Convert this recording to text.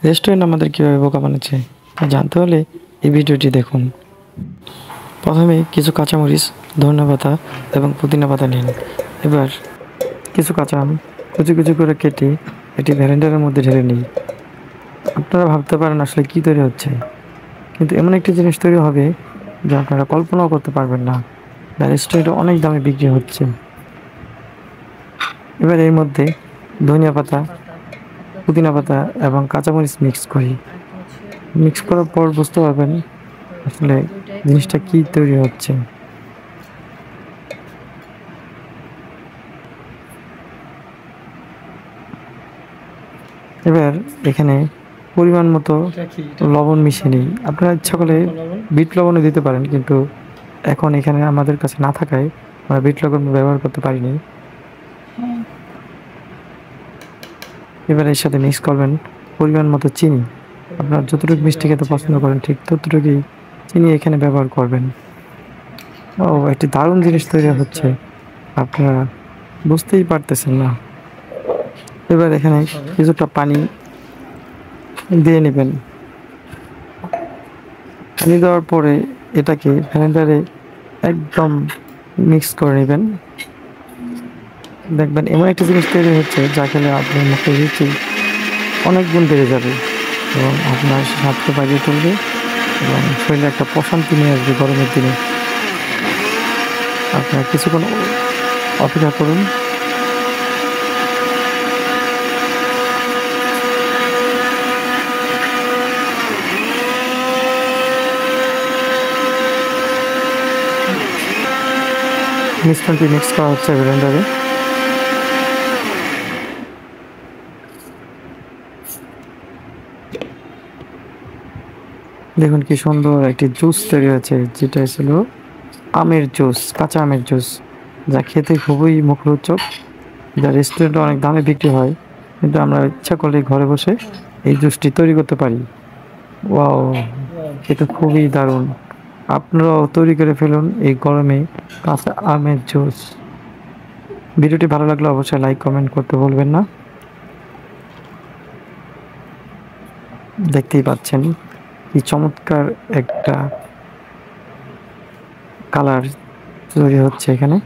Restaurant আমাদের কীভাবে বোকা বানাচ্ছে তা জানতে হলে এই ভিডিওটি দেখুন। প্রথমে কিছু কাঁচামরিচ, ধনেপাতা এবং পুদিনা পাতা নিন। এবার কিছু কাঁচা আম কুচি কুচি করে কেটে এটি ভ্যারান্ডারের মধ্যে ঢেলে নিই। আপনারা ভাবতে পারেন আসলে কী তৈরি হচ্ছে, কিন্তু এমন একটি জিনিস তৈরি হবে যা আপনারা কল্পনাও করতে পারবেন না, যা রেস্টুরেন্টে অনেক দামে বিক্রি হচ্ছে। এবার এর মধ্যে ধনিয়া পাতা, পুদিনা পাতা এবং কাঁচামরিচ মিক্স করার পর বুঝতে পারবেন আসলে জিনিসটা কি তৈরি হচ্ছে। এবার এখানে পরিমাণ মতো লবণ মিশিয়ে নিই। আপনারা ইচ্ছা করলে বিট লবণও দিতে পারেন, কিন্তু এখন এখানে আমাদের কাছে না থাকায় আমরা বিট লবণ ব্যবহার করতে পারিনি। এবার এর সাথে মিক্স করবেন পরিমাণ মতো চিনি। আপনারা যতটুকু মিষ্টি খেতে পছন্দ করেন ঠিক ততটুকুই চিনি এখানে ব্যবহার করবেন। ও, একটি দারুণ জিনিস তৈরি হচ্ছে, আপনারা বুঝতেই পারতেছেন না। এবার এখানে কিছুটা পানি দিয়ে নেবেন। পানি দেওয়ার পরে এটাকে ব্লেন্ডারে একদম মিক্স করে নেবেন। দেখবেন এমন একটা জিনিস তৈরি হচ্ছে যা খেলে আপনার মুখে রুচি অনেক গুণ বেড়ে যাবে এবং আপনার স্বাদকে বাড়িয়ে তুলবে এবং শরীরে একটা প্রশান্তি নিয়ে আসবে গরমের দিনে। আপনারা কিছুক্ষণ অপেক্ষা করুন। মিশ্রণটি মিক্স করা হচ্ছে ব্লেন্ডারে। দেখুন কি সুন্দর একটি জুস তৈরি হয়েছে, যেটা ছিল আমের জুস, কাঁচা আমের জুস, যা খেতে খুবই মুখরোচক, যা রেস্টুরেন্টে অনেক দামে বিক্রি হয়, কিন্তু আমরা ইচ্ছা করলে ঘরে বসে এই জুসটি তৈরি করতে পারি। ওয়াও, এটা খুবই দারুণ। আপনারাও তৈরি করে ফেলুন এই গরমে কাঁচা আমের জুস। ভিডিওটি ভালো লাগলে অবশ্যই লাইক কমেন্ট করতে ভুলবেন না। দেখতেই পাচ্ছেন কি চমৎকার একটা কালার তৈরি হচ্ছে এখানে।